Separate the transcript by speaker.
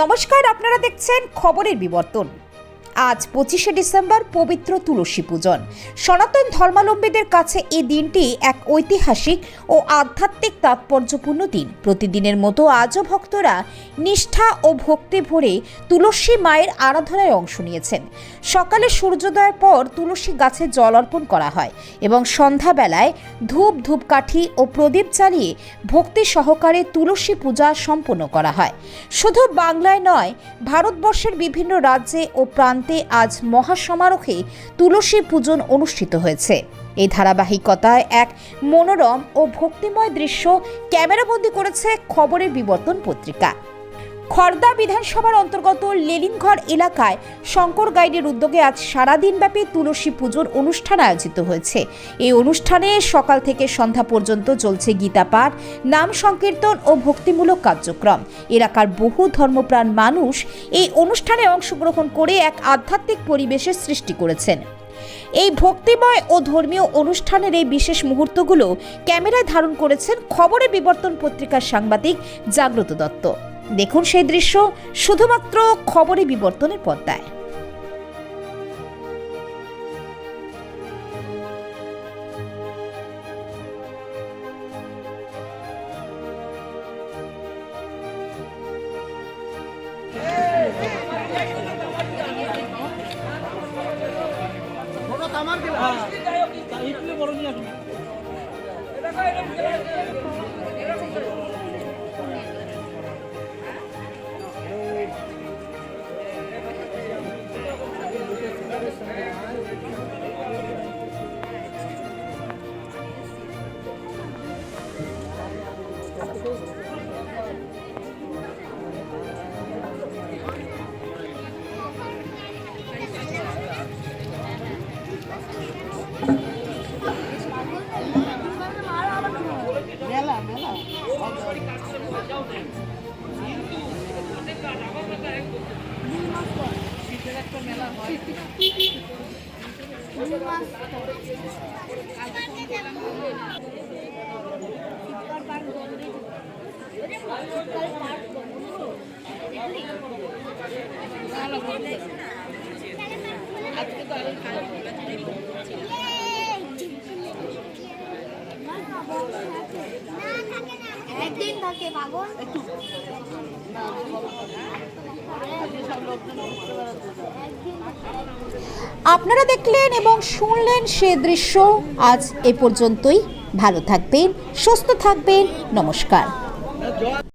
Speaker 1: নমস্কার, আপনারা দেখছেন খবরের বিবর্তন। আজ 25শে ডিসেম্বর পবিত্র তুলসী পূজন। সনাতন ধর্মাবলম্বীদের কাছে এই দিনটি এক ঐতিহাসিক ও আধ্যাত্মিক তাৎপর্যপূর্ণ দিন। প্রতিদিনের মতো আজও ভক্তরা নিষ্ঠা ও ভক্তি ভরে তুলসী মায়ের আরাধনায় অংশ নিয়েছেন। সকালে সূর্যোদয়ের পর তুলসী গাছে জল অর্পণ করা হয় এবং সন্ধ্যাবেলায় ধূপকাঠি ও প্রদীপ জ্বালিয়ে ভক্তি সহকারে তুলসী পূজা সম্পন্ন করা হয়। শুধু বাংলায় নয়, ভারতবর্ষের বিভিন্ন রাজ্যে ও প্রান্তে আজ মহাসমারোহে তুলসী পূজন অনুষ্ঠিত হয়েছে। এই ধারাবাহিকতায় এক মনোরম ও ভক্তিময় দৃশ্য ক্যামেরাবন্দি করেছে খবরের বিবর্তন পত্রিকা। খড়দা বিধানসভার অন্তর্গত লেলিনঘর এলাকায় শঙ্কর গাইডের উদ্যোগে আজ সারাদিনব্যাপী তুলসী পুজোর অনুষ্ঠান আয়োজিত হয়েছে। এই অনুষ্ঠানে সকাল থেকে সন্ধ্যা পর্যন্ত চলছে গীতা পাঠ, নাম সংকীর্তন ও ভক্তিমূলক কার্যক্রম। এলাকার বহু ধর্মপ্রাণ মানুষ এই অনুষ্ঠানে অংশগ্রহণ করে এক আধ্যাত্মিক পরিবেশের সৃষ্টি করেছেন। এই ভক্তিময় ও ধর্মীয় অনুষ্ঠানের এই বিশেষ মুহূর্তগুলো ক্যামেরায় ধারণ করেছেন খবরের বিবর্তন পত্রিকার সাংবাদিক জাগ্রত দত্ত। দেখুন সেই দৃশ্য শুধুমাত্র খবরের বিবর্তনের পর্দায়।
Speaker 2: একদিন থাকে পাগল একটু
Speaker 1: আপনারা দেখলেন এবং শুনলেন সে দৃশ্য। আজ এ পর্যন্তই। ভালো থাকবেন, সুস্থ থাকবেন। নমস্কার।